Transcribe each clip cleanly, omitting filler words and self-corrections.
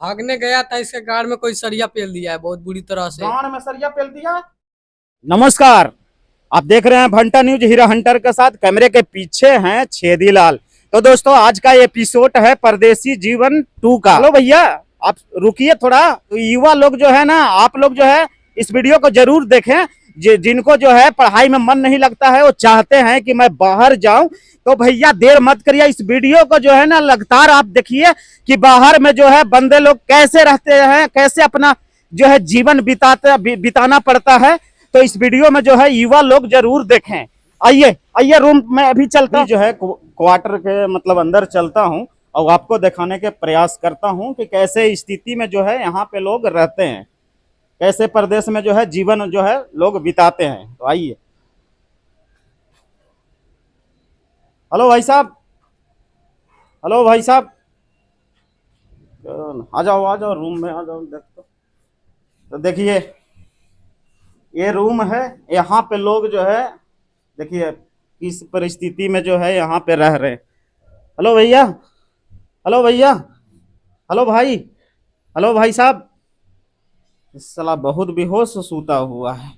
भागने गया था, इसके गाड़ में कोई सरिया पेल दिया है बहुत बुरी तरह से। गांड में सरिया पेल दिया। नमस्कार, आप देख रहे हैं भंटा न्यूज हीरा हंटर के साथ। कैमरे के पीछे हैं छेदीलाल। तो दोस्तों, आज का एपिसोड है परदेसी जीवन 2 का। हेलो भैया, आप रुकिए थोड़ा। तो युवा लोग जो है ना, आप लोग जो है इस वीडियो को जरूर देखें। जिनको जो है पढ़ाई में मन नहीं लगता है, वो चाहते हैं कि मैं बाहर जाऊं, तो भैया देर मत करिए। इस वीडियो को जो है ना लगातार आप देखिए कि बाहर में जो है बंदे लोग कैसे रहते हैं, कैसे अपना जो है जीवन बिताना पड़ता है। तो इस वीडियो में जो है युवा लोग जरूर देखें। आइए आइए, रूम में अभी चलता जो है क्वार्टर के मतलब अंदर चलता हूं और आपको दिखाने के प्रयास करता हूं कि कैसे स्थिति में जो है यहाँ पे लोग रहते हैं, कैसे प्रदेश में जो है जीवन जो है लोग बिताते हैं। तो आइए। हेलो भाई साहब, हेलो भाई साहब, आ जाओ रूम में आ जाओ। तो देखिए, ये रूम है। यहाँ पे लोग जो है देखिए किस परिस्थिति में जो है यहाँ पे रह रहे हैं। हेलो भैया, हेलो भैया, हेलो भाई, हेलो भाई साहब। इस साला बहुत बेहोश सूता हुआ है,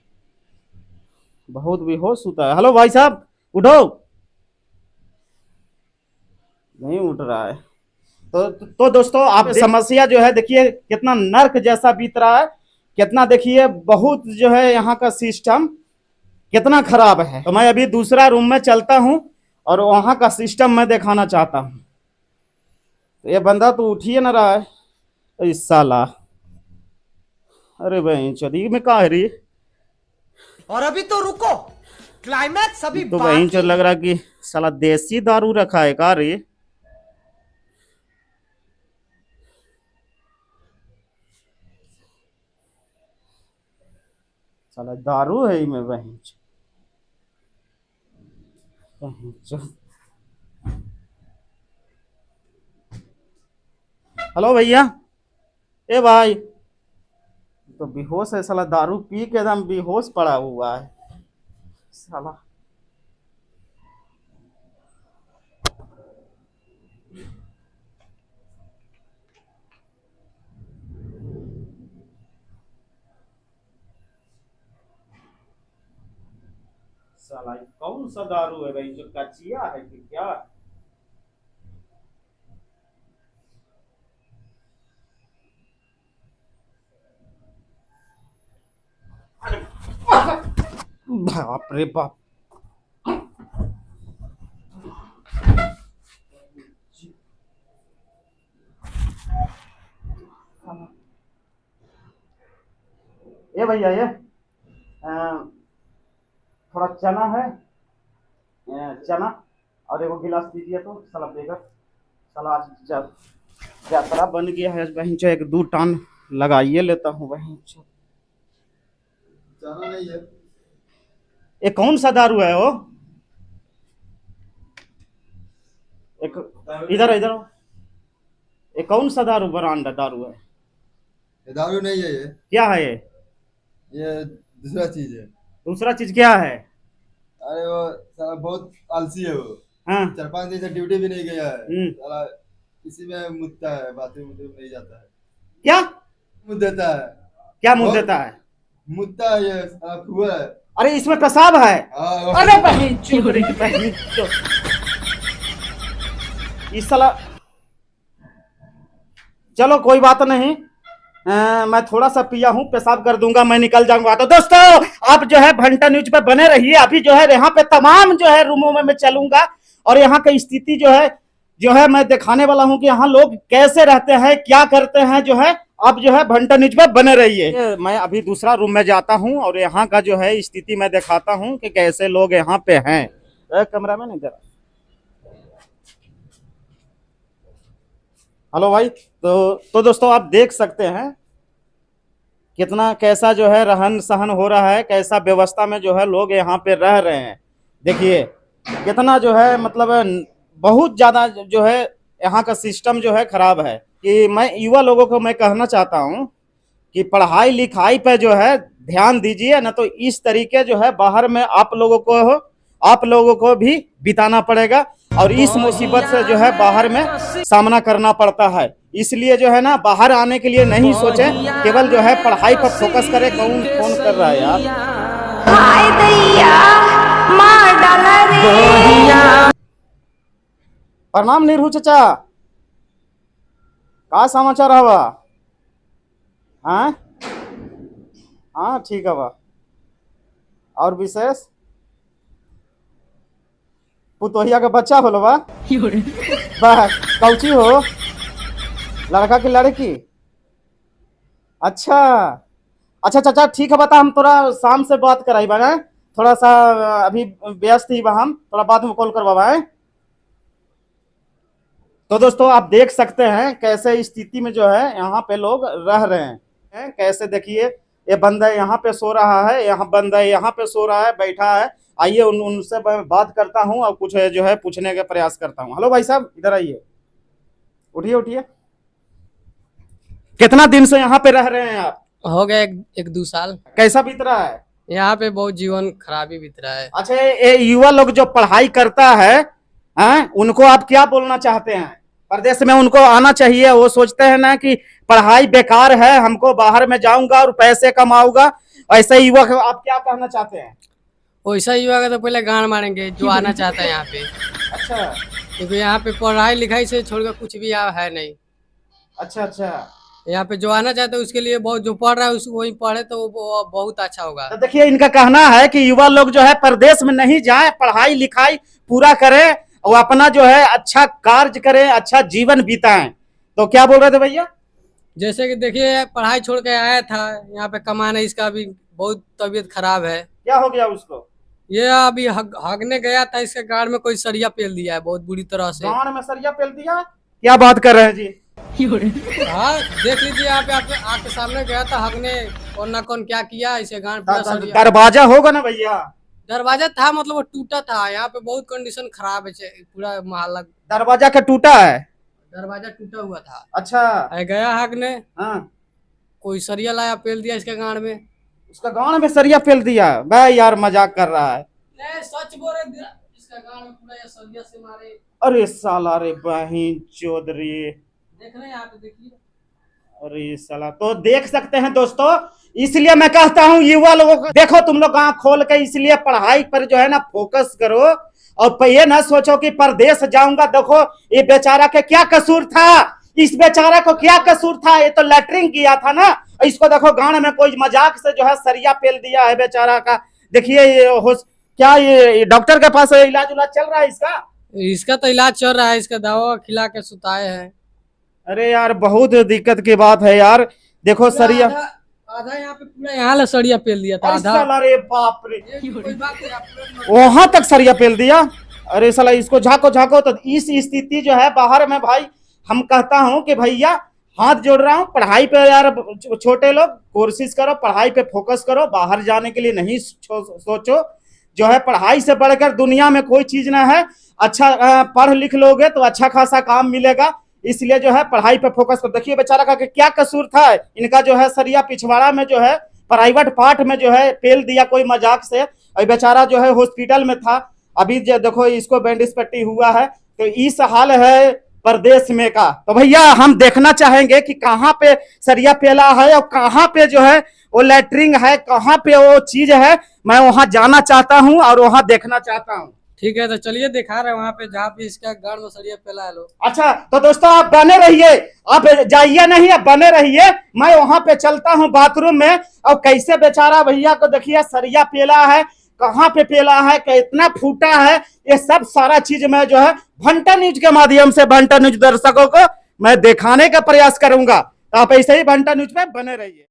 बहुत बेहोश सूता है। हेलो भाई साहब, उठो। नहीं उठ रहा है। तो दोस्तों, आप समस्या जो है देखिए कितना नर्क जैसा बीत रहा है, कितना देखिए बहुत जो है यहाँ का सिस्टम कितना खराब है। तो मैं अभी दूसरा रूम में चलता हूँ और वहां का सिस्टम मैं दिखाना चाहता हूँ। तो ये बंदा तो उठ ही ना रहा है। तो इस साला, अरे भाई चौधरी में कहा है रे। और अभी तो रुको, क्लाइमैक्स अभी तो वहीं चल लग रहा कि साला देसी दारू रखा है का रे। साला दारू है में वहीं। हेलो भैया, ए भाई, तो बेहोश है साला, दारू पी के एकदम बेहोश पड़ा हुआ है साला। साला कौन सा दारू है भाई, जो कचिया है कि क्या। बाप रे बाप। ये भैया, ये थोड़ा चना है, चना और एक गिलास दीजिए। तो साला बेगर, साला आज यात्रा बन गया है वहीं। जो 1-2 टन लगाइए लेता हूँ वहीं। जाना नहीं है। ये कौन सा दारू है वो? एक इधर इधर, ये कौन सा दारू ब्रांड दारू है? ये दारू नहीं है। क्या है ये दूसरा चीज है। दूसरा चीज क्या है? अरे वो साला बहुत आलसी है वो। हाँ। 4-5 दिन से ड्यूटी भी नहीं गया है साला। इसी में मुद्दा है, बाथरूम नहीं जाता है। क्या मुद्दा देता है? क्या मुंह देता है? मुद्दा है ये साला, खुआ है। अरे इसमें पेशाब है। हाँ, अरे बहन चोरी की बहन चो। इस साला, चलो कोई बात नहीं। मैं थोड़ा सा पिया हूँ, पेशाब कर दूंगा, मैं निकल जाऊंगा। तो दोस्तों, आप जो है भंटा न्यूज पे बने रहिए। अभी जो है यहाँ पे तमाम जो है रूमों में मैं चलूंगा और यहाँ की स्थिति जो है मैं दिखाने वाला हूँ कि यहाँ लोग कैसे रहते हैं, क्या करते हैं। जो है आप जो है भंटा न्यूज पे बने रहिए। मैं अभी दूसरा रूम में जाता हूँ और यहाँ का जो है स्थिति मैं दिखाता हूँ कि कैसे लोग यहाँ पे हैं। कैमरा में नहीं दे रहा। हेलो भाई। तो दोस्तों, आप देख सकते हैं कितना कैसा जो है रहन सहन हो रहा है, कैसा व्यवस्था में जो है लोग यहाँ पे रह रहे हैं। देखिए कितना जो है मतलब बहुत ज़्यादा जो है यहाँ का सिस्टम जो है खराब है। कि मैं युवा लोगों को मैं कहना चाहता हूँ कि पढ़ाई लिखाई पे जो है ध्यान दीजिए, ना तो इस तरीके जो है बाहर में आप लोगों को भी बिताना पड़ेगा। और इस मुसीबत से जो है बाहर में सामना करना पड़ता है। इसलिए जो है ना बाहर आने के लिए नहीं सोचे, केवल जो है पढ़ाई पर फोकस करे। कौन फोन कर रहा है यार? हाय दैया मार डाला रे। प्रणाम नीरू चाचा, का समाचार हवा? हाँ हाँ ठीक है बा। और विशेष पुतोहिया का बच्चा होलो बा? कौची हो, लड़का की लड़की? अच्छा अच्छा चाचा ठीक है, बता हम थोड़ा शाम से बात कराई बा ना, थोड़ा सा अभी व्यस्त ही बा, हम थोड़ा बाद में कॉल करवा है। तो दोस्तों आप देख सकते हैं कैसे स्थिति में जो है यहाँ पे लोग रह रहे हैं। कैसे देखिए, ये बंदा यहाँ पे सो रहा है, यहाँ बंदा यहाँ पे सो रहा है, बैठा है। आइए उनसे मैं बात करता हूँ और कुछ जो है पूछने का प्रयास करता हूँ। हेलो भाई साहब, इधर आइए, उठिए उठिए। कितना दिन से यहाँ पे रह रहे हैं आप? हो गया एक दो साल। कैसा बीत रहा है यहाँ पे? बहुत जीवन खराबी बीत रहा है। अच्छा, ये युवा लोग जो पढ़ाई करता है, उनको आप क्या बोलना चाहते हैं? प्रदेश में उनको आना चाहिए, वो सोचते हैं ना कि पढ़ाई बेकार है, हमको बाहर में जाऊंगा और पैसे कमाऊंगा। ऐसे युवा को आप क्या कहना चाहते हैं? वैसा युवा का तो पहले गांड मारेंगे जो आना चाहता है यहाँ पे। अच्छा, क्योंकि यहाँ पे पढ़ाई लिखाई से छोड़कर कुछ भी यहाँ है नहीं। अच्छा अच्छा। यहाँ पे जो आना चाहता है उसके लिए बहुत, जो पढ़ रहा है उसको वही पढ़े तो वो बहुत अच्छा होगा। तो देखिए इनका कहना है कि युवा लोग जो है प्रदेश में नहीं जाए, पढ़ाई लिखाई पूरा करें और अपना जो है अच्छा कार्य करें, अच्छा जीवन बिताएं। तो क्या बोल रहे थे भैया? जैसे कि देखिए पढ़ाई छोड़ के आया था यहाँ पे कमाने, इसका भी बहुत तबीयत खराब है। क्या हो गया उसको? ये अभी हगने गया था, इसके गाड़ में कोई सरिया पेल दिया है बहुत बुरी तरह से। गाड़ में सरिया पेल दिया? क्या बात कर रहे हैं जी? हाँ देख लीजिए, यहाँ पे आपके सामने गया था हगने, कौन ना कौन क्या किया इसे गाड़ पूरा सरिया। दरवाजा होगा ना भैया? दरवाजा था, मतलब वो टूटा था। यहाँ पे बहुत कंडीशन खराब है, पूरा मोहल्ला। दरवाजा का टूटा है? दरवाजा टूटा हुआ था। अच्छा। गया हगने, हाँ, कोई सरिया लाया पेल दिया इसके गाड़ में। उसका गाड़ में सरिया पेल दिया? भाई यार मजाक कर रहा है। नहीं सच बोल रहे, इसका गाड़ में पूरा ये सरिया से मारे। अरे साला, अरे बहन चौधरी, देख रहे हैं यहाँ पे, देखिए। अरे साला, तो देख सकते हैं दोस्तों, इसलिए मैं कहता हूँ युवा लोगों को, देखो तुम लोग आंख खोल के इसलिए पढ़ाई पर जो है ना फोकस करो, और ये ना सोचो कि परदेश जाऊंगा। देखो ये बेचारा के क्या कसूर था, इस बेचारा को क्या कसूर था? ये तो लैट्रिन किया था ना, इसको देखो गांड में कोई मजाक से जो है सरिया पेल दिया है बेचारा का। देखिए ये क्या ये डॉक्टर के पास इलाज उलाज चल रहा है इसका? इसका तो इलाज चल रहा है, इसका दवा खिला के सुताए हैं। अरे यार बहुत दिक्कत की बात है यार। देखो सरिया आधा यहाँ पे पूरा यहाँ सरिया पेल दिया था, आधा। अरे बाप रे, कोई बात नहीं, वहां तक सरिया पेल दिया? अरे साला, इसको झाको झाको। तो इस स्थिति जो है बाहर में, भाई हम कहता हूं कि भैया हाथ जोड़ रहा हूं, पढ़ाई पे यार छोटे लोग कोशिश करो, पढ़ाई पे फोकस करो, बाहर जाने के लिए नहीं सोचो। जो है पढ़ाई से बढ़कर दुनिया में कोई चीज ना है। अच्छा पढ़ लिख लोगे तो अच्छा खासा काम मिलेगा, इसलिए जो है पढ़ाई पे फोकस करो। देखिए बेचारा का क्या कसूर था, इनका जो है सरिया पिछवाड़ा में जो है प्राइवेट पार्ट में जो है पेल दिया कोई मजाक से, और बेचारा जो है हॉस्पिटल में था। अभी देखो इसको बैंडेज पट्टी हुआ है। तो इस हाल है प्रदेश में का। तो भैया हम देखना चाहेंगे कि कहाँ पे सरिया पेला है और कहाँ पे जो है वो लैट्रिन है, कहाँ पे वो चीज है। मैं वहां जाना चाहता हूँ और वहां देखना चाहता हूँ। ठीक है तो चलिए दिखा रहे हैं वहाँ पे जहाँ पे इसका गाड़ में सरिया पेला है लोग। अच्छा तो दोस्तों आप बने रहिए, आप जाइए नहीं, आप बने रहिए। मैं वहां पे चलता हूँ बाथरूम में, और कैसे बेचारा भैया को देखिए सरिया पेला है, कहाँ पे पेला है, कितना फूटा है, ये सब सारा चीज मैं जो है भंटा न्यूज के माध्यम से भंटा न्यूज दर्शकों को मैं दिखाने का प्रयास करूंगा। तो आप ऐसे ही भंटा न्यूज में बने रहिए।